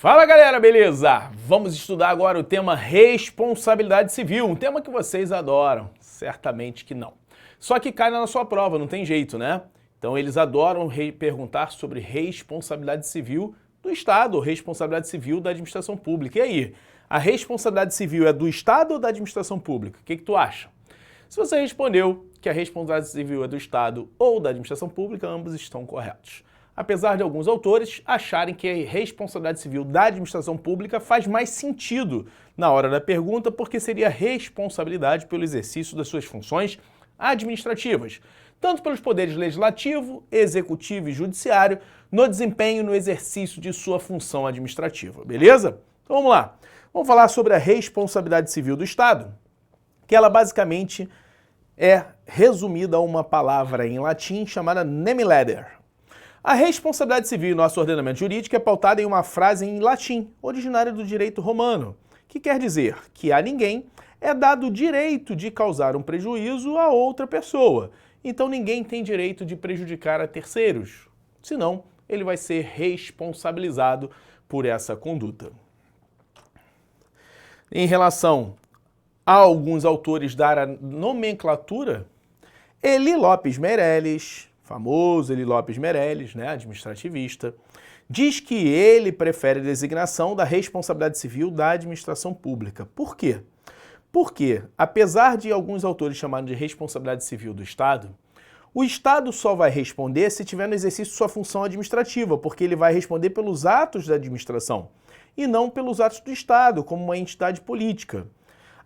Fala galera, beleza? Vamos estudar agora o tema responsabilidade civil, um tema que vocês adoram, certamente que não. Só que cai na sua prova, não tem jeito, né? Então eles adoram perguntar sobre responsabilidade civil do Estado, ou responsabilidade civil da administração pública. E aí, a responsabilidade civil é do Estado ou da administração pública? O que tu acha? Se você respondeu que a responsabilidade civil é do Estado ou da administração pública, ambos estão corretos. Apesar de alguns autores acharem que a responsabilidade civil da administração pública faz mais sentido na hora da pergunta, porque seria responsabilidade pelo exercício das suas funções administrativas, tanto pelos poderes legislativo, executivo e judiciário, no desempenho no exercício de sua função administrativa, beleza? Então vamos lá. Vamos falar sobre a responsabilidade civil do Estado, que ela basicamente é resumida a uma palavra em latim chamada nemileder. A responsabilidade civil em nosso ordenamento jurídico é pautada em uma frase em latim, originária do direito romano, que quer dizer que a ninguém é dado o direito de causar um prejuízo a outra pessoa. Então ninguém tem direito de prejudicar a terceiros, senão ele vai ser responsabilizado por essa conduta. Em relação a alguns autores da nomenclatura, Eli Lopes Meirelles, famoso Eli Lopes Meirelles, né, administrativista, diz que ele prefere a designação da responsabilidade civil da administração pública. Por quê? Porque, apesar de alguns autores chamarem de responsabilidade civil do Estado, o Estado só vai responder se tiver no exercício de sua função administrativa, porque ele vai responder pelos atos da administração, e não pelos atos do Estado, como uma entidade política.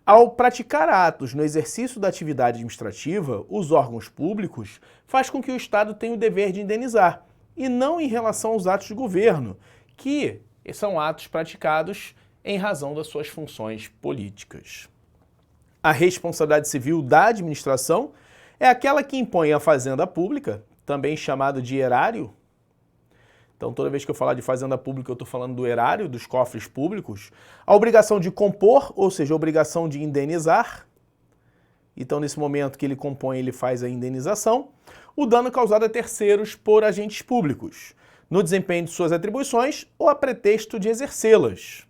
Ao praticar atos no exercício da atividade administrativa, os órgãos públicos faz com que o Estado tenha o dever de indenizar, e não em relação aos atos de governo, que são atos praticados em razão das suas funções políticas. A responsabilidade civil da administração é aquela que impõe à fazenda pública, também chamado de erário. Então, toda vez que eu falar de fazenda pública, eu estou falando do erário, dos cofres públicos, a obrigação de compor, ou seja, a obrigação de indenizar. Então, nesse momento que ele compõe, ele faz a indenização. O dano causado a terceiros por agentes públicos, no desempenho de suas atribuições ou a pretexto de exercê-las.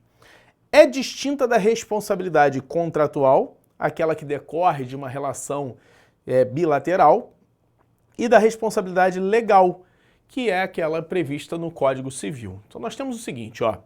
É distinta da responsabilidade contratual, aquela que decorre de uma relação bilateral, e da responsabilidade legal, que é aquela prevista no Código Civil. Então nós temos o seguinte, ó,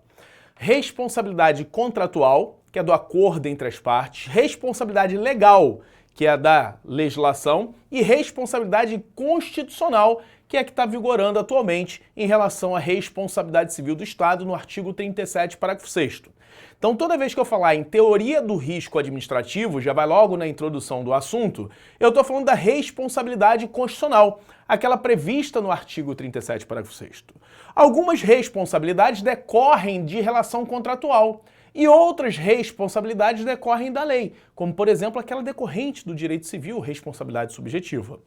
responsabilidade contratual, que é do acordo entre as partes, responsabilidade legal, que é a da legislação, e responsabilidade constitucional, que é a que está vigorando atualmente em relação à responsabilidade civil do Estado no artigo 37, parágrafo 6º. Então, toda vez que eu falar em teoria do risco administrativo, já vai logo na introdução do assunto, eu estou falando da responsabilidade constitucional, aquela prevista no artigo 37, parágrafo 6º. Algumas responsabilidades decorrem de relação contratual e outras responsabilidades decorrem da lei, como, por exemplo, aquela decorrente do direito civil, responsabilidade subjetiva.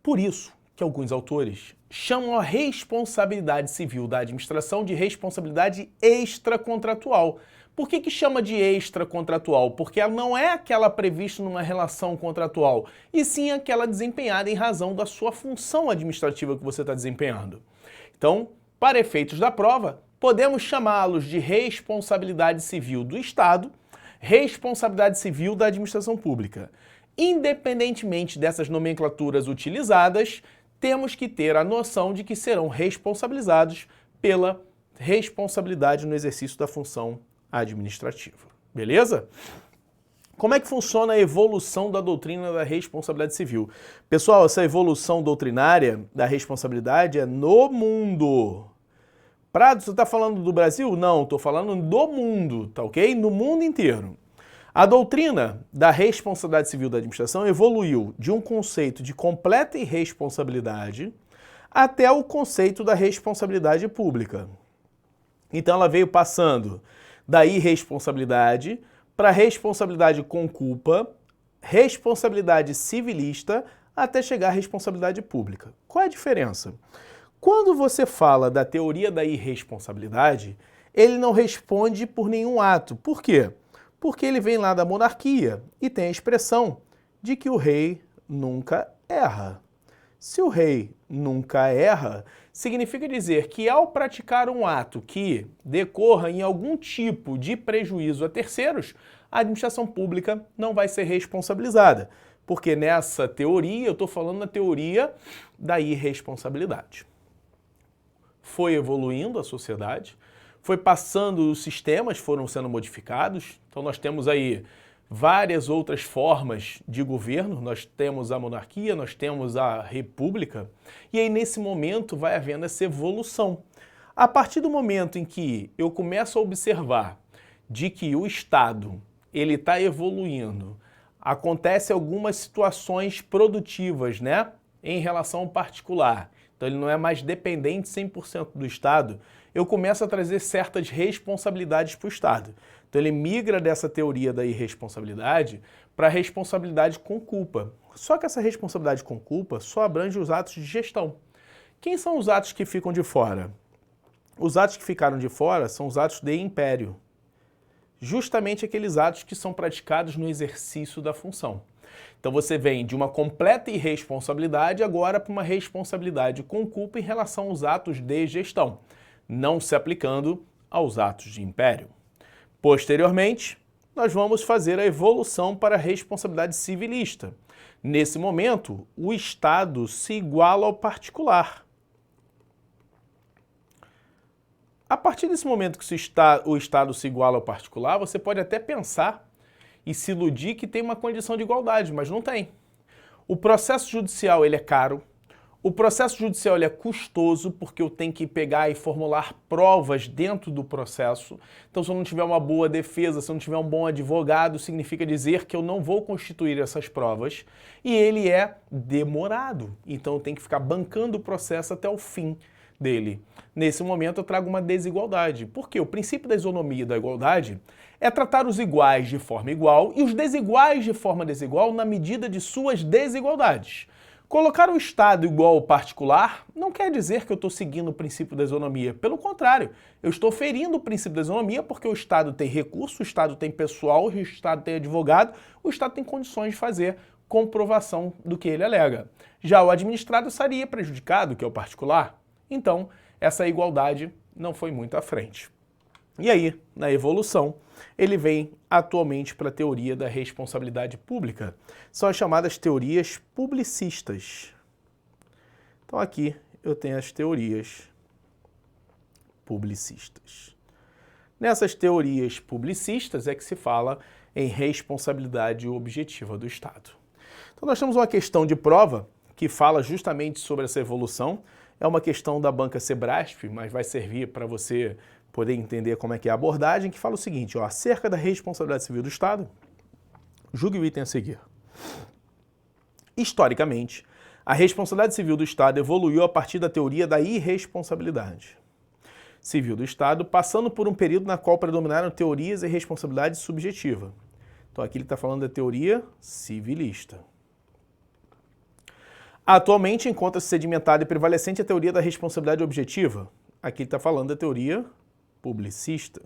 Por isso que alguns autores chamam a responsabilidade civil da administração de responsabilidade extracontratual. Por que chama de extracontratual? Porque ela não é aquela prevista numa relação contratual, e sim aquela desempenhada em razão da sua função administrativa que você está desempenhando. Então, para efeitos da prova, podemos chamá-los de responsabilidade civil do Estado, responsabilidade civil da administração pública. Independentemente dessas nomenclaturas utilizadas, temos que ter a noção de que serão responsabilizados pela responsabilidade no exercício da função administrativa. Beleza? Como é que funciona a evolução da doutrina da responsabilidade civil? Pessoal, essa evolução doutrinária da responsabilidade é no mundo. Prado, você está falando do Brasil? Não, estou falando do mundo, tá ok? No mundo inteiro. A doutrina da responsabilidade civil da administração evoluiu de um conceito de completa irresponsabilidade até o conceito da responsabilidade pública. Então ela veio passando da irresponsabilidade para responsabilidade com culpa, responsabilidade civilista, até chegar à responsabilidade pública. Qual é a diferença? Quando você fala da teoria da irresponsabilidade, ele não responde por nenhum ato. Por quê? Porque ele vem lá da monarquia e tem a expressão de que o rei nunca erra. Se o rei nunca erra, significa dizer que ao praticar um ato que decorra em algum tipo de prejuízo a terceiros, a administração pública não vai ser responsabilizada. Porque nessa teoria, eu estou falando na teoria da irresponsabilidade. Foi evoluindo a sociedade, foi passando, os sistemas foram sendo modificados, então nós temos aí várias outras formas de governo, nós temos a monarquia, nós temos a república, e aí nesse momento vai havendo essa evolução. A partir do momento em que eu começo a observar de que o Estado ele está evoluindo, acontece algumas situações produtivas, né, em relação ao particular, então ele não é mais dependente 100% do Estado, eu começo a trazer certas responsabilidades para o Estado. Então ele migra dessa teoria da irresponsabilidade para a responsabilidade com culpa. Só que essa responsabilidade com culpa só abrange os atos de gestão. Quem são os atos que ficam de fora? Os atos que ficaram de fora são os atos de império. Justamente aqueles atos que são praticados no exercício da função. Então você vem de uma completa irresponsabilidade agora para uma responsabilidade com culpa em relação aos atos de gestão, não se aplicando aos atos de império. Posteriormente, nós vamos fazer a evolução para a responsabilidade civilista. Nesse momento, o Estado se iguala ao particular. A partir desse momento que o Estado se iguala ao particular, você pode até pensar e se iludir que tem uma condição de igualdade, mas não tem. O processo judicial ele é caro, o processo judicial ele é custoso porque eu tenho que pegar e formular provas dentro do processo. Então, se eu não tiver uma boa defesa, se eu não tiver um bom advogado, significa dizer que eu não vou constituir essas provas e ele é demorado. Então, eu tenho que ficar bancando o processo até o fim dele. Nesse momento, eu trago uma desigualdade. Por quê? O princípio da isonomia e da igualdade é tratar os iguais de forma igual e os desiguais de forma desigual na medida de suas desigualdades. Colocar o Estado igual ao particular não quer dizer que eu estou seguindo o princípio da isonomia. Pelo contrário, eu estou ferindo o princípio da isonomia porque o Estado tem recurso, o Estado tem pessoal, o Estado tem advogado, o Estado tem condições de fazer comprovação do que ele alega. Já o administrado estaria prejudicado, que é o particular. Então, essa igualdade não foi muito à frente. E aí, na evolução, ele vem atualmente para a teoria da responsabilidade pública. São as chamadas teorias publicistas. Então aqui eu tenho as teorias publicistas. Nessas teorias publicistas é que se fala em responsabilidade objetiva do Estado. Então nós temos uma questão de prova que fala justamente sobre essa evolução. É uma questão da banca Sebrasp, mas vai servir para você poder entender como é que é a abordagem, que fala o seguinte, ó, acerca da responsabilidade civil do Estado, julgue o item a seguir. Historicamente, a responsabilidade civil do Estado evoluiu a partir da teoria da irresponsabilidade civil do Estado, passando por um período na qual predominaram teorias e responsabilidade subjetiva. Então aqui ele está falando da teoria civilista. Atualmente encontra-se sedimentada e prevalecente a teoria da responsabilidade objetiva. Aqui ele está falando da teoria publicista,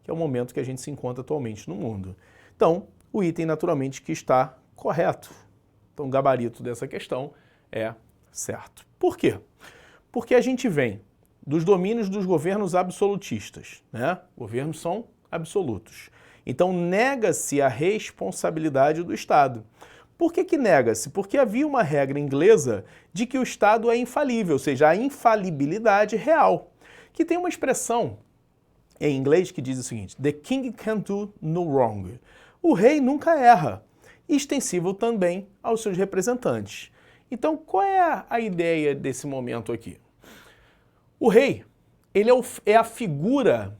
que é o momento que a gente se encontra atualmente no mundo. Então, o item naturalmente que está correto. Então, o gabarito dessa questão é certo. Por quê? Porque a gente vem dos domínios dos governos absolutistas, né? Governos são absolutos. Então, nega-se a responsabilidade do Estado. Por que nega-se? Porque havia uma regra inglesa de que o Estado é infalível, ou seja, a infalibilidade real, que tem uma expressão em inglês que diz o seguinte, the king can do no wrong. O rei nunca erra, extensível também aos seus representantes. Então, qual é a ideia desse momento aqui? O rei, ele é a figura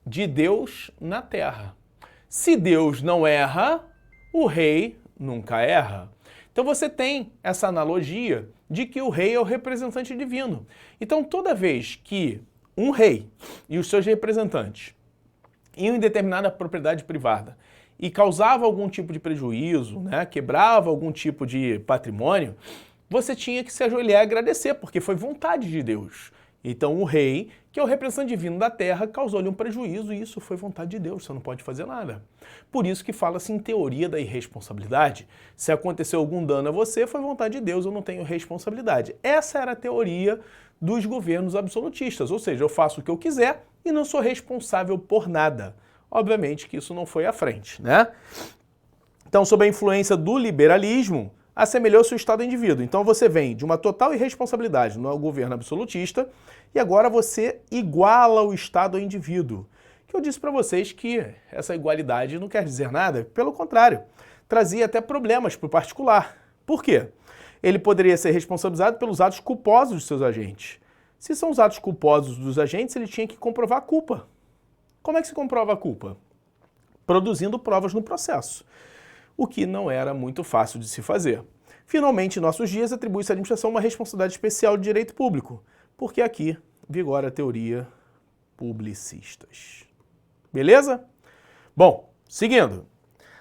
de Deus na terra. Se Deus não erra, o rei nunca erra. Então você tem essa analogia de que o rei é o representante divino. Então toda vez que um rei e os seus representantes iam em determinada propriedade privada e causava algum tipo de prejuízo, né, quebrava algum tipo de patrimônio, você tinha que se ajoelhar e agradecer, porque foi vontade de Deus. Então o rei, que é o representante divino da terra, causou-lhe um prejuízo e isso foi vontade de Deus, você não pode fazer nada. Por isso que fala-se em teoria da irresponsabilidade. Se aconteceu algum dano a você, foi vontade de Deus, eu não tenho responsabilidade. Essa era a teoria dos governos absolutistas, ou seja, eu faço o que eu quiser e não sou responsável por nada. Obviamente que isso não foi à frente, né? Então, sob a influência do liberalismo, assemelhou-se o Estado ao indivíduo. Então você vem de uma total irresponsabilidade no governo absolutista e agora você iguala o Estado ao indivíduo. Que eu disse para vocês que essa igualdade não quer dizer nada, pelo contrário, trazia até problemas para o particular. Por quê? Ele poderia ser responsabilizado pelos atos culposos dos seus agentes. Se são os atos culposos dos agentes, ele tinha que comprovar a culpa. Como é que se comprova a culpa? Produzindo provas no processo, o que não era muito fácil de se fazer. Finalmente, em nossos dias, atribui-se à administração uma responsabilidade especial de direito público, porque aqui vigora a teoria publicistas. Beleza? Bom, seguindo.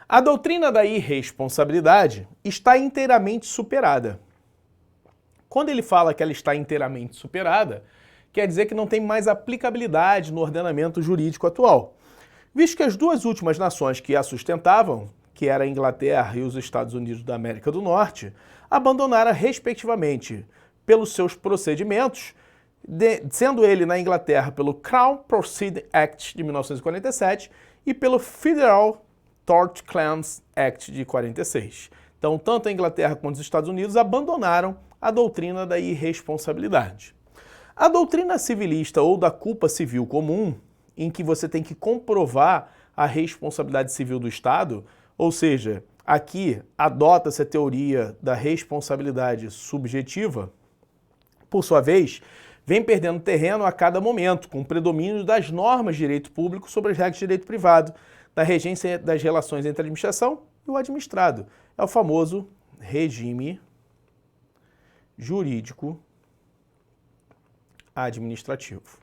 A doutrina da irresponsabilidade está inteiramente superada. Quando ele fala que ela está inteiramente superada, quer dizer que não tem mais aplicabilidade no ordenamento jurídico atual, visto que as duas últimas nações que a sustentavam, que era a Inglaterra e os Estados Unidos da América do Norte, abandonaram respectivamente pelos seus procedimentos, sendo ele na Inglaterra pelo Crown Proceeding Act de 1947 e pelo Federal Tort Claims Act de 46. Então, tanto a Inglaterra quanto os Estados Unidos abandonaram a doutrina da irresponsabilidade. A doutrina civilista ou da culpa civil comum, em que você tem que comprovar a responsabilidade civil do Estado, ou seja, aqui adota-se a teoria da responsabilidade subjetiva, por sua vez, vem perdendo terreno a cada momento, com o predomínio das normas de direito público sobre as regras de direito privado, da regência das relações entre a administração e o administrado. É o famoso regime jurídico administrativo.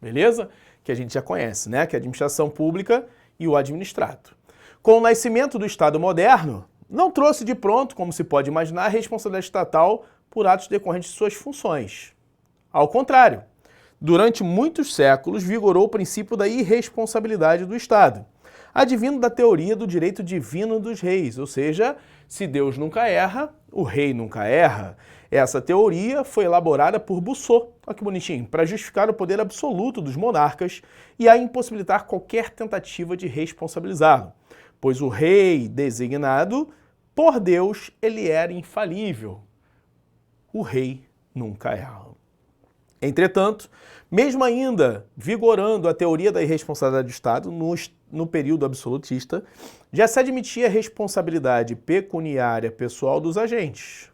Beleza? Que a gente já conhece, né? Que é a administração pública e o administrado. Com o nascimento do Estado moderno, não trouxe de pronto, como se pode imaginar, a responsabilidade estatal por atos decorrentes de suas funções. Ao contrário, durante muitos séculos vigorou o princípio da irresponsabilidade do Estado, advindo da teoria do direito divino dos reis, ou seja, se Deus nunca erra, o rei nunca erra. Essa teoria foi elaborada por Bossuet, olha que bonitinho, para justificar o poder absoluto dos monarcas e a impossibilitar qualquer tentativa de responsabilizá-lo, pois o rei designado por Deus, ele era infalível. O rei nunca erra. Entretanto, mesmo ainda vigorando a teoria da irresponsabilidade do Estado no período absolutista, já se admitia a responsabilidade pecuniária pessoal dos agentes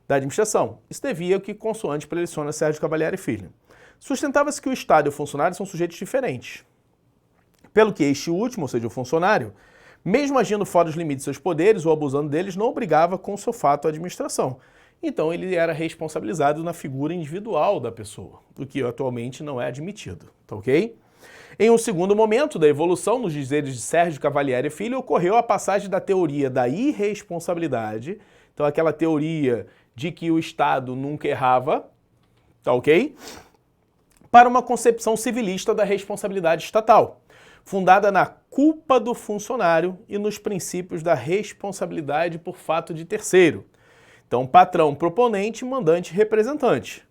da administração. Isso devia ao que consoante preleciona Sérgio Cavalieri Filho. Sustentava-se que o Estado e o funcionário são sujeitos diferentes, pelo que este último, ou seja, o funcionário, mesmo agindo fora dos limites de seus poderes ou abusando deles, não obrigava com seu fato a administração. Então ele era responsabilizado na figura individual da pessoa, o que atualmente não é admitido, tá ok? Em um segundo momento da evolução, nos dizeres de Sérgio Cavalieri Filho, ocorreu a passagem da teoria da irresponsabilidade, então aquela teoria de que o Estado nunca errava, tá ok? Para uma concepção civilista da responsabilidade estatal, fundada na culpa do funcionário e nos princípios da responsabilidade por fato de terceiro. Então, patrão, proponente, mandante, representante.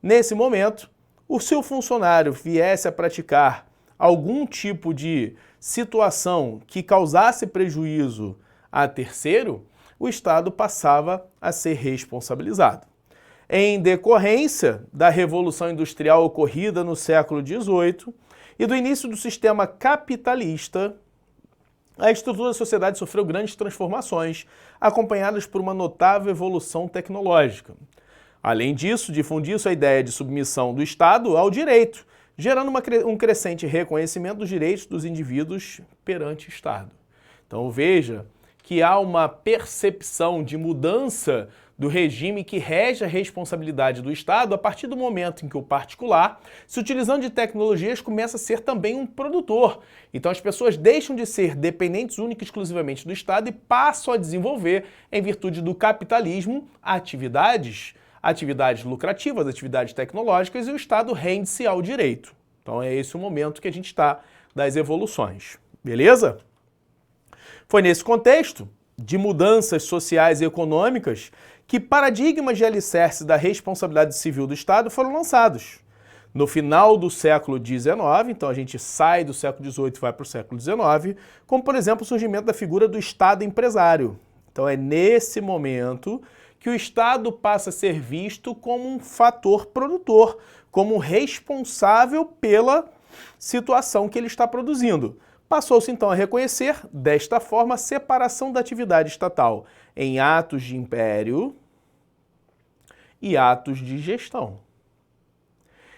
Nesse momento, o seu funcionário viesse a praticar algum tipo de situação que causasse prejuízo a terceiro, o Estado passava a ser responsabilizado. Em decorrência da Revolução Industrial ocorrida no século XVIII e do início do sistema capitalista, a estrutura da sociedade sofreu grandes transformações, acompanhadas por uma notável evolução tecnológica. Além disso, difundiu-se a ideia de submissão do Estado ao direito, gerando um crescente reconhecimento dos direitos dos indivíduos perante o Estado. Então veja que há uma percepção de mudança do regime que rege a responsabilidade do Estado a partir do momento em que o particular, se utilizando de tecnologias, começa a ser também um produtor. Então as pessoas deixam de ser dependentes única e exclusivamente do Estado e passam a desenvolver, em virtude do capitalismo, atividades lucrativas, atividades tecnológicas, e o Estado rende-se ao direito. Então é esse o momento que a gente está das evoluções. Beleza? Foi nesse contexto de mudanças sociais e econômicas que paradigmas de alicerce da responsabilidade civil do Estado foram lançados. No final do século XIX, então a gente sai do século XVIII e vai para o século XIX, como, por exemplo, o surgimento da figura do Estado empresário. Então é nesse momento que o Estado passa a ser visto como um fator produtor, como responsável pela situação que ele está produzindo. Passou-se então a reconhecer, desta forma, a separação da atividade estatal em atos de império e atos de gestão.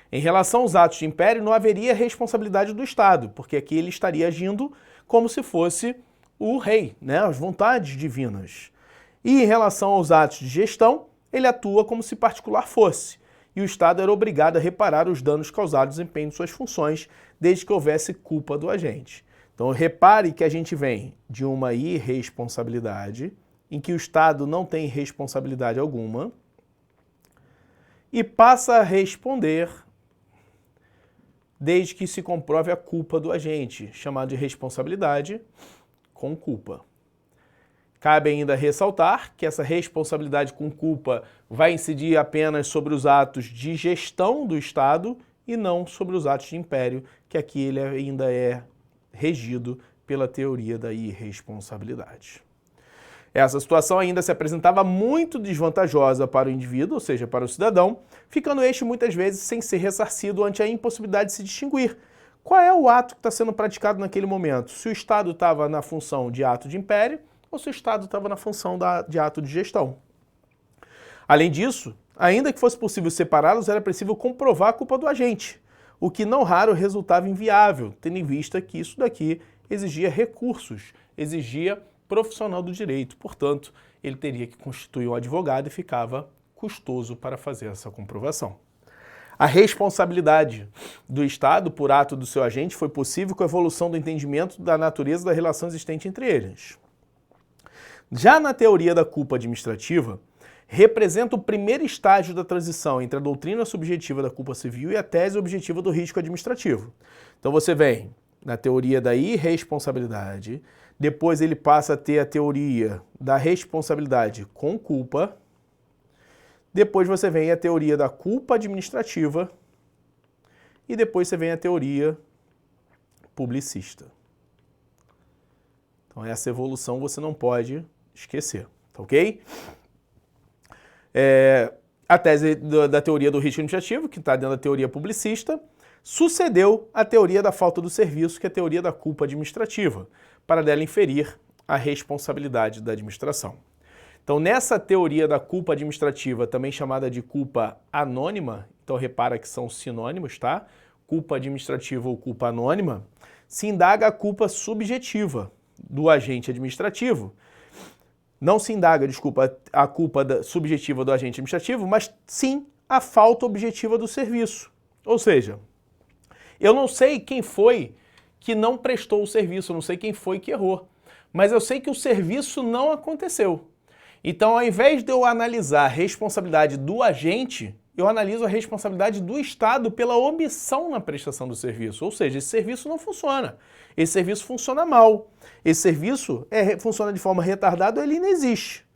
Em relação aos atos de império, não haveria responsabilidade do Estado, porque aqui ele estaria agindo como se fosse o rei, né, as vontades divinas. E em relação aos atos de gestão, ele atua como se particular fosse, e o Estado era obrigado a reparar os danos causados no desempenho de suas funções, desde que houvesse culpa do agente. Então repare que a gente vem de uma irresponsabilidade, em que o Estado não tem responsabilidade alguma, e passa a responder desde que se comprove a culpa do agente, chamado de responsabilidade com culpa. Cabe ainda ressaltar que essa responsabilidade com culpa vai incidir apenas sobre os atos de gestão do Estado e não sobre os atos de império, que aqui ele ainda é regido pela teoria da irresponsabilidade. Essa situação ainda se apresentava muito desvantajosa para o indivíduo, ou seja, para o cidadão, ficando este muitas vezes sem ser ressarcido ante a impossibilidade de se distinguir. Qual é o ato que está sendo praticado naquele momento? Se o Estado estava na função de ato de império ou se o Estado estava na função de ato de gestão. Além disso, ainda que fosse possível separá-los, era preciso comprovar a culpa do agente, o que não raro resultava inviável, tendo em vista que isso daqui exigia recursos, exigia profissional do direito, portanto, ele teria que constituir um advogado e ficava custoso para fazer essa comprovação. A responsabilidade do Estado por ato do seu agente foi possível com a evolução do entendimento da natureza da relação existente entre eles. Já na teoria da culpa administrativa, representa o primeiro estágio da transição entre a doutrina subjetiva da culpa civil e a tese objetiva do risco administrativo. Então você vem na teoria da irresponsabilidade, depois ele passa a ter a teoria da responsabilidade com culpa, depois você vem a teoria da culpa administrativa e depois você vem a teoria publicista. Então essa evolução você não pode esquecer, tá ok? A tese da teoria do risco administrativo, que está dentro da teoria publicista, sucedeu a teoria da falta do serviço, que é a teoria da culpa administrativa, para dela inferir a responsabilidade da administração. Então, nessa teoria da culpa administrativa, também chamada de culpa anônima, então repara que são sinônimos, tá? Culpa administrativa ou culpa anônima, se indaga a culpa subjetiva do agente administrativo. Não se indaga, desculpa, a culpa subjetiva do agente administrativo, mas sim a falta objetiva do serviço. Ou seja, eu não sei quem foi que não prestou o serviço, eu não sei quem foi que errou, mas eu sei que o serviço não aconteceu. Então, ao invés de eu analisar a responsabilidade do agente, eu analiso a responsabilidade do Estado pela omissão na prestação do serviço. Ou seja, esse serviço não funciona. Esse serviço funciona mal. Esse serviço funciona de forma retardada ou ele não existe.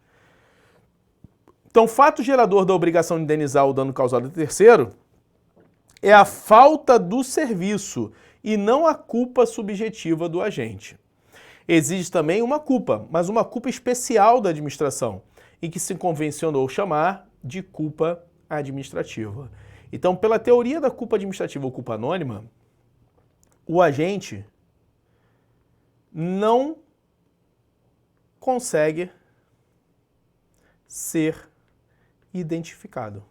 Então, o fato gerador da obrigação de indenizar o dano causado a terceiro é a falta do serviço e não a culpa subjetiva do agente. Existe também uma culpa, mas uma culpa especial da administração, em que se convencionou chamar de culpa administrativa. Então, pela teoria da culpa administrativa ou culpa anônima, o agente não consegue ser identificado.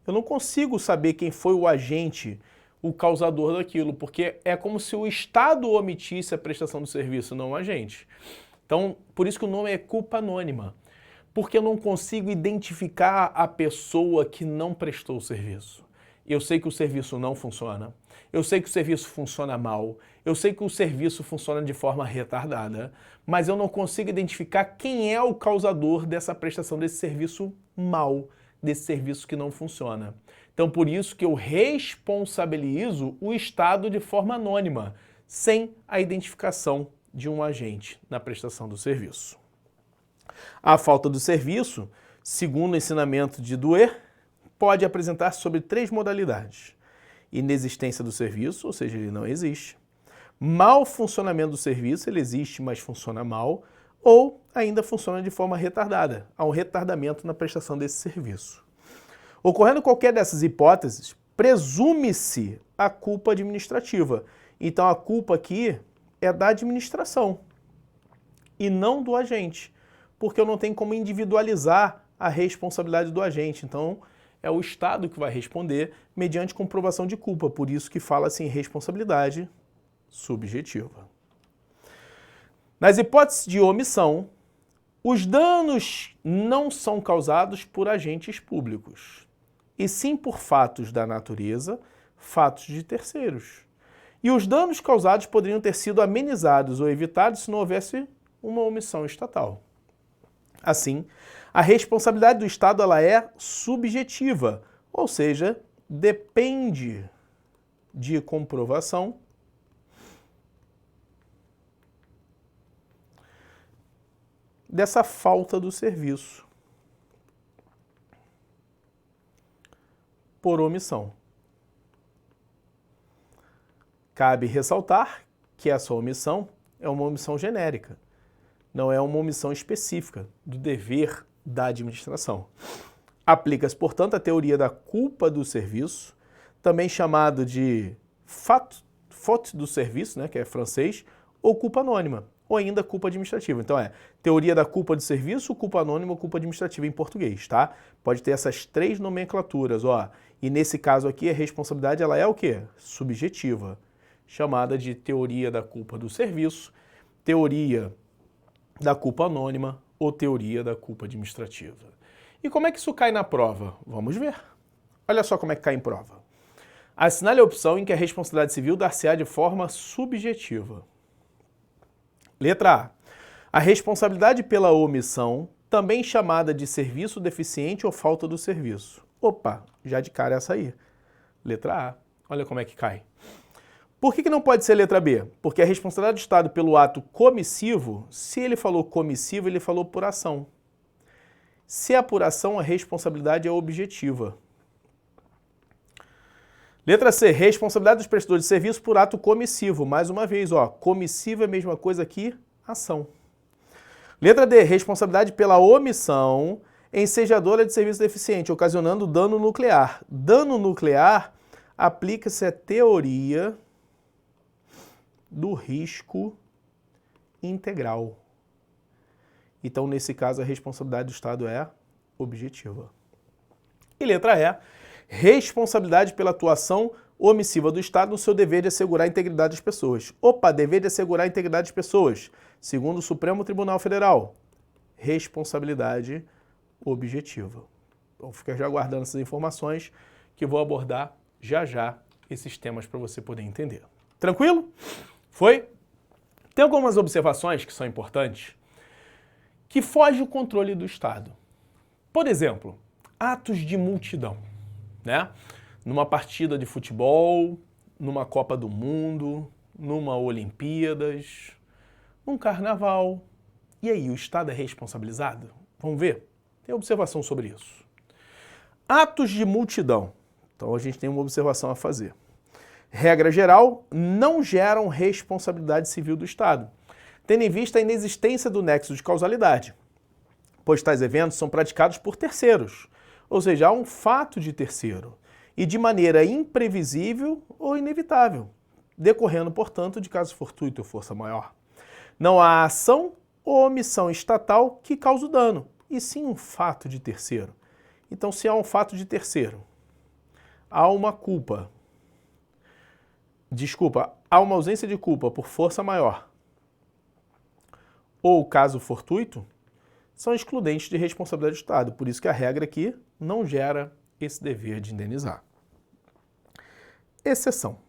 Eu não consigo saber quem foi o agente, o causador daquilo, porque é como se o Estado omitisse a prestação do serviço, não o agente. Então, por isso que o nome é culpa anônima, porque eu não consigo identificar a pessoa que não prestou o serviço. Eu sei que o serviço não funciona, eu sei que o serviço funciona mal, eu sei que o serviço funciona de forma retardada, mas eu não consigo identificar quem é o causador dessa prestação desse serviço mal, desse serviço que não funciona. Então, por isso que eu responsabilizo o Estado de forma anônima, sem a identificação de um agente na prestação do serviço. A falta do serviço, segundo o ensinamento de Duer, pode apresentar-se sobre 3 modalidades. Inexistência do serviço, ou seja, ele não existe. Mau funcionamento do serviço, ele existe, mas funciona mal. Ou ainda funciona de forma retardada, há um retardamento na prestação desse serviço. Ocorrendo qualquer dessas hipóteses, presume-se a culpa administrativa. Então a culpa aqui é da administração e não do agente, porque eu não tenho como individualizar a responsabilidade do agente. Então é o Estado que vai responder mediante comprovação de culpa, por isso que fala-se em responsabilidade subjetiva. Nas hipóteses de omissão, os danos não são causados por agentes públicos, e sim por fatos da natureza, fatos de terceiros. E os danos causados poderiam ter sido amenizados ou evitados se não houvesse uma omissão estatal. Assim, a responsabilidade do Estado ela é subjetiva, ou seja, depende de comprovação dessa falta do serviço por omissão. Cabe ressaltar que essa omissão é uma omissão genérica, não é uma omissão específica do dever da administração. Aplica-se, portanto, a teoria da culpa do serviço, também chamado de faute do serviço, né, que é francês, ou culpa anônima, ou ainda culpa administrativa. Então teoria da culpa do serviço, culpa anônima ou culpa administrativa em português, tá? Pode ter essas 3 nomenclaturas, ó. E nesse caso aqui a responsabilidade ela é o quê? Subjetiva, chamada de teoria da culpa do serviço, teoria da culpa anônima ou teoria da culpa administrativa. E como é que isso cai na prova? Vamos ver. Olha só como é que cai em prova. Assinale a opção em que a responsabilidade civil dar-se-á de forma subjetiva. Letra A. A responsabilidade pela omissão, também chamada de serviço deficiente ou falta do serviço. Opa, já de cara essa aí. Letra A. Olha como é que cai. Por que não pode ser letra B? Porque a responsabilidade do Estado pelo ato comissivo, se ele falou comissivo, ele falou por ação. Se é por ação, a responsabilidade é objetiva. Letra C, responsabilidade dos prestadores de serviço por ato comissivo. Mais uma vez, ó, comissivo é a mesma coisa que ação. Letra D, responsabilidade pela omissão ensejadora de serviço deficiente, ocasionando dano nuclear. Dano nuclear aplica-se a teoria do risco integral. Então, nesse caso, a responsabilidade do Estado é objetiva. E letra E, responsabilidade pela atuação omissiva do Estado no seu dever de assegurar a integridade das pessoas. Opa, dever de assegurar a integridade das pessoas. Segundo o Supremo Tribunal Federal, responsabilidade objetiva. Então, fica já aguardando essas informações que vou abordar já esses temas para você poder entender. Tranquilo? Foi? Tem algumas observações que são importantes que fogem o controle do Estado. Por exemplo, atos de multidão, né? Numa partida de futebol, numa Copa do Mundo, numa Olimpíadas, num carnaval. E aí, o Estado é responsabilizado? Vamos ver? Tem observação sobre isso. Atos de multidão. Então, a gente tem uma observação a fazer. Regra geral, não geram responsabilidade civil do Estado, tendo em vista a inexistência do nexo de causalidade, pois tais eventos são praticados por terceiros, ou seja, há um fato de terceiro, e de maneira imprevisível ou inevitável, decorrendo, portanto, de caso fortuito ou força maior. Não há ação ou omissão estatal que cause o dano, e sim um fato de terceiro. Então, se há um fato de terceiro, há uma culpa, há uma ausência de culpa por força maior ou caso fortuito, são excludentes de responsabilidade do Estado. Por isso que a regra aqui não gera esse dever de indenizar. Exceção.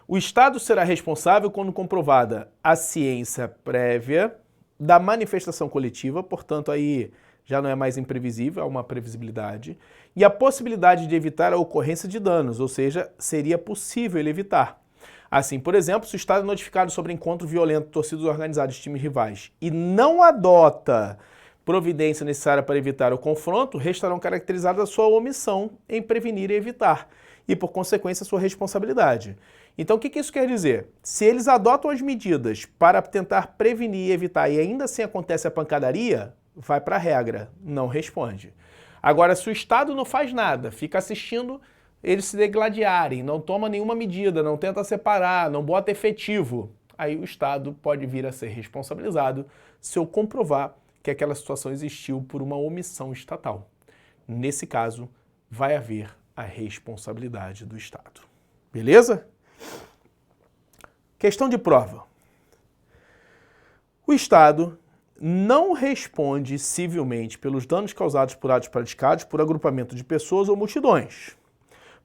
O Estado será responsável quando comprovada a ciência prévia da manifestação coletiva, portanto, aí já não é mais imprevisível, há uma previsibilidade, e a possibilidade de evitar a ocorrência de danos, ou seja, seria possível ele evitar. Assim, por exemplo, se o Estado é notificado sobre encontro violento de torcidas organizadas de times rivais e não adota providência necessária para evitar o confronto, restarão caracterizadas a sua omissão em prevenir e evitar, e, por consequência, a sua responsabilidade. Então, o que isso quer dizer? Se eles adotam as medidas para tentar prevenir e evitar e ainda assim acontece a pancadaria, vai para a regra, não responde. Agora, se o Estado não faz nada, fica assistindo eles se degladiarem, não toma nenhuma medida, não tenta separar, não bota efetivo, aí o Estado pode vir a ser responsabilizado se eu comprovar que aquela situação existiu por uma omissão estatal. Nesse caso, vai haver a responsabilidade do Estado. Beleza? Questão de prova. O Estado não responde civilmente pelos danos causados por atos praticados por agrupamento de pessoas ou multidões,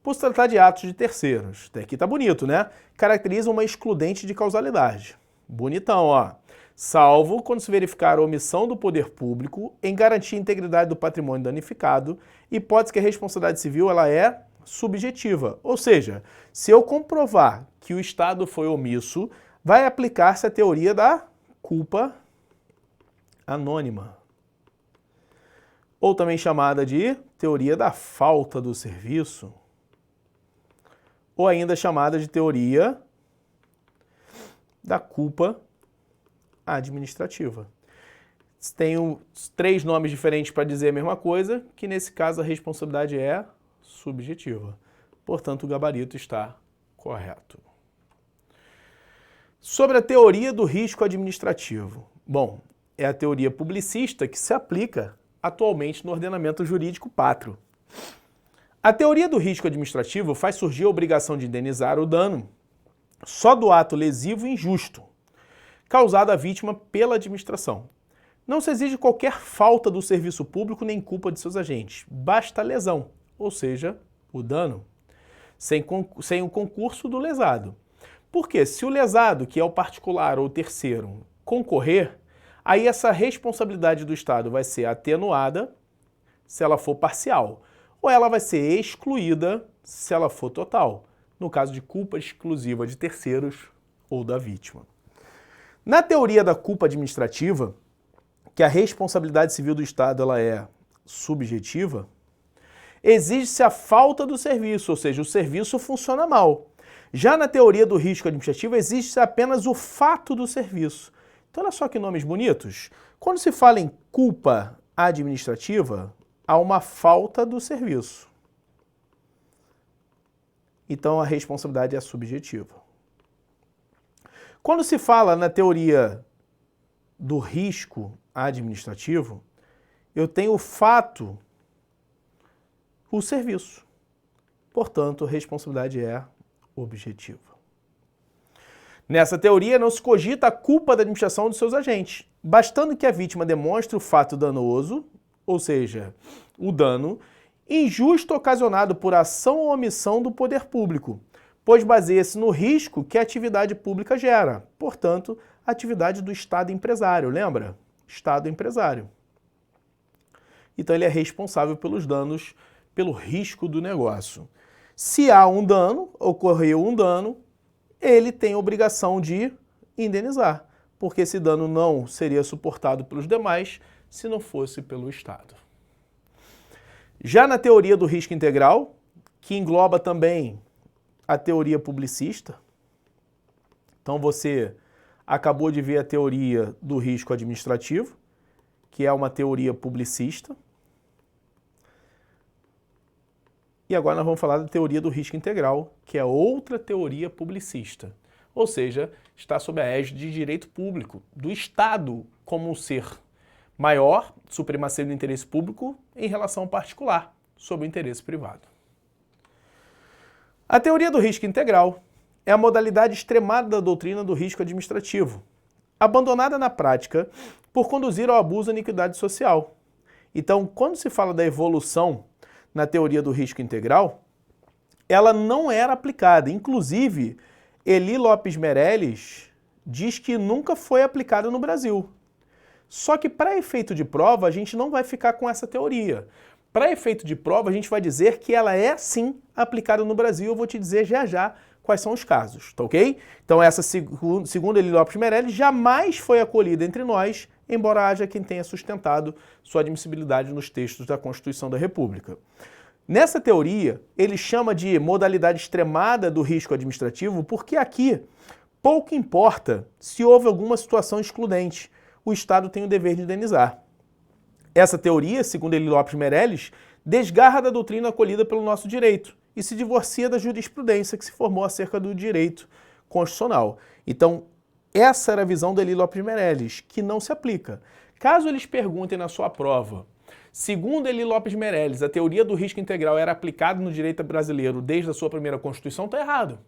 por se tratar de atos de terceiros. Até aqui tá bonito, né? Caracteriza uma excludente de causalidade. Bonitão, ó. Salvo quando se verificar a omissão do poder público em garantir a integridade do patrimônio danificado, hipótese que a responsabilidade civil ela é subjetiva. Ou seja, se eu comprovar que o Estado foi omisso, vai aplicar-se a teoria da culpa anônima, ou também chamada de teoria da falta do serviço, ou ainda chamada de teoria da culpa administrativa. Tenho 3 nomes diferentes para dizer a mesma coisa, que nesse caso a responsabilidade é subjetiva. Portanto, o gabarito está correto. Sobre a teoria do risco administrativo. Bom, é a teoria publicista que se aplica atualmente no ordenamento jurídico pátrio. A teoria do risco administrativo faz surgir a obrigação de indenizar o dano só do ato lesivo e injusto causado à vítima pela administração. Não se exige qualquer falta do serviço público nem culpa de seus agentes. Basta a lesão, ou seja, o dano, sem o concurso do lesado. Porque se o lesado, que é o particular ou o terceiro, concorrer, aí essa responsabilidade do Estado vai ser atenuada se ela for parcial, ou ela vai ser excluída se ela for total, no caso de culpa exclusiva de terceiros ou da vítima. Na teoria da culpa administrativa, que a responsabilidade civil do Estado ela é subjetiva, exige-se a falta do serviço, ou seja, o serviço funciona mal. Já na teoria do risco administrativo, existe apenas o fato do serviço. Então, olha só que nomes bonitos. Quando se fala em culpa administrativa, há uma falta do serviço. Então, a responsabilidade é subjetiva. Quando se fala na teoria do risco administrativo, eu tenho o fato, o serviço. Portanto, a responsabilidade é objetiva. Nessa teoria, não se cogita a culpa da administração de seus agentes, bastando que a vítima demonstre o fato danoso, ou seja, o dano, injusto ocasionado por ação ou omissão do poder público, pois baseia-se no risco que a atividade pública gera. Portanto, a atividade do Estado empresário, lembra? Estado empresário. Então, ele é responsável pelos danos, pelo risco do negócio. Se há um dano, ocorreu um dano, ele tem a obrigação de indenizar, porque esse dano não seria suportado pelos demais se não fosse pelo Estado. Já na teoria do risco integral, que engloba também a teoria publicista, então você acabou de ver a teoria do risco administrativo, que é uma teoria publicista, e agora nós vamos falar da teoria do risco integral, que é outra teoria publicista. Ou seja, está sob a égide de direito público, do Estado como um ser maior, supremacia do interesse público em relação ao particular, sobre o interesse privado. A teoria do risco integral é a modalidade extremada da doutrina do risco administrativo, abandonada na prática por conduzir ao abuso da iniquidade social. Então, quando se fala da evolução na teoria do risco integral, ela não era aplicada. Inclusive, Eli Lopes Meirelles diz que nunca foi aplicada no Brasil. Só que para efeito de prova, a gente não vai ficar com essa teoria. Para efeito de prova, a gente vai dizer que ela é sim aplicada no Brasil. Eu vou te dizer já já quais são os casos, tá ok? Então essa, segundo Eli Lopes Meirelles, jamais foi acolhida entre nós embora haja quem tenha sustentado sua admissibilidade nos textos da Constituição da República. Nessa teoria, ele chama de modalidade extremada do risco administrativo porque aqui pouco importa se houve alguma situação excludente, o Estado tem o dever de indenizar. Essa teoria, segundo Eli Lopes Meirelles, desgarra da doutrina acolhida pelo nosso direito e se divorcia da jurisprudência que se formou acerca do direito constitucional. Então, essa era a visão do Eli Lopes Meirelles, que não se aplica. Caso eles perguntem na sua prova, segundo Eli Lopes Meirelles, a teoria do risco integral era aplicada no direito brasileiro desde a sua primeira Constituição, está errado.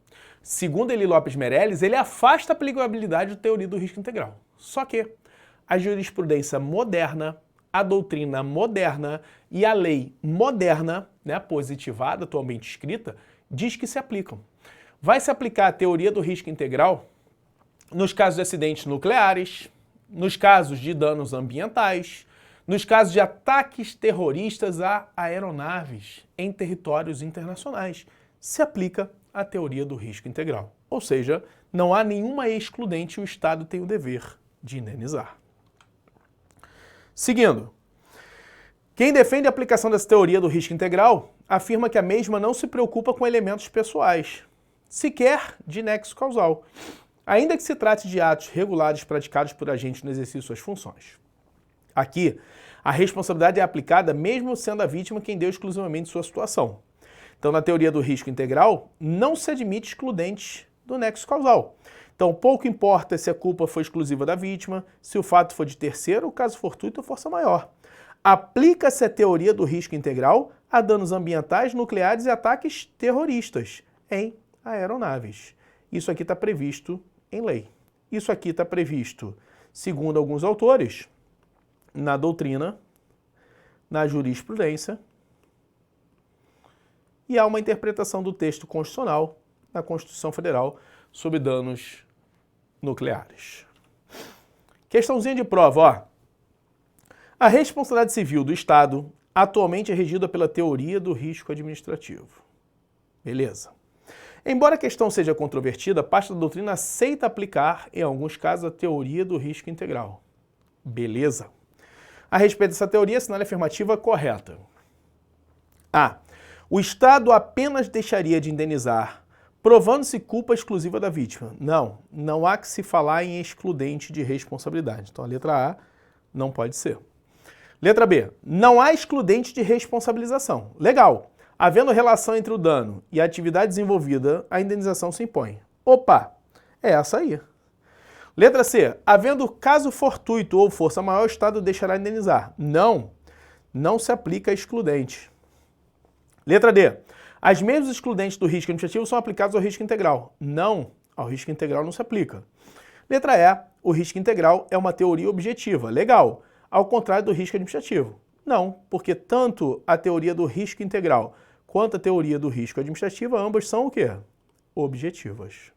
Segundo Eli Lopes Meirelles, ele afasta a aplicabilidade da teoria do risco integral. Só que a jurisprudência moderna, a doutrina moderna e a lei moderna, né, positivada, atualmente escrita, diz que se aplicam. Vai se aplicar a teoria do risco integral nos casos de acidentes nucleares, nos casos de danos ambientais, nos casos de ataques terroristas a aeronaves em territórios internacionais. Se aplica a teoria do risco integral. Ou seja, não há nenhuma excludente e o Estado tem o dever de indenizar. Seguindo, quem defende a aplicação dessa teoria do risco integral afirma que a mesma não se preocupa com elementos pessoais, sequer de nexo causal, ainda que se trate de atos regulares praticados por agentes no exercício de suas funções. Aqui, a responsabilidade é aplicada mesmo sendo a vítima quem deu exclusivamente sua situação. Então, na teoria do risco integral, não se admite excludentes do nexo causal. Então, pouco importa se a culpa foi exclusiva da vítima, se o fato for de terceiro, ou caso fortuito ou força maior. Aplica-se a teoria do risco integral a danos ambientais, nucleares e ataques terroristas em aeronaves. Isso aqui está previsto em lei. Isso aqui está previsto, segundo alguns autores, na doutrina, na jurisprudência, e há uma interpretação do texto constitucional na Constituição Federal sobre danos nucleares. Questãozinha de prova, ó. A responsabilidade civil do Estado atualmente é regida pela teoria do risco administrativo. Beleza. Embora a questão seja controvertida, a parte da doutrina aceita aplicar, em alguns casos, a teoria do risco integral. Beleza. A respeito dessa teoria, assinale a afirmativa correta. A. O Estado apenas deixaria de indenizar, provando-se culpa exclusiva da vítima. Não há que se falar em excludente de responsabilidade. Então a letra A não pode ser. Letra B. Não há excludente de responsabilização. Legal. Havendo relação entre o dano e a atividade desenvolvida, a indenização se impõe. Opa, é essa aí. Letra C. Havendo caso fortuito ou força maior, o Estado deixará de indenizar. Não se aplica a excludente. Letra D. As mesmas excludentes do risco administrativo são aplicadas ao risco integral. Não, ao risco integral não se aplica. Letra E. O risco integral é uma teoria objetiva. Legal. Ao contrário do risco administrativo. Não, porque tanto a teoria do risco integral quanto a teoria do risco administrativo, ambas são o quê? Objetivas.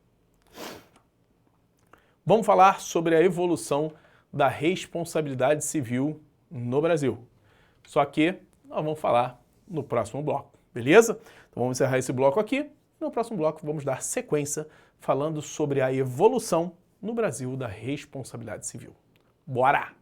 Vamos falar sobre a evolução da responsabilidade civil no Brasil. Só que nós vamos falar no próximo bloco, beleza? Então vamos encerrar esse bloco aqui. No próximo bloco vamos dar sequência falando sobre a evolução no Brasil da responsabilidade civil. Bora!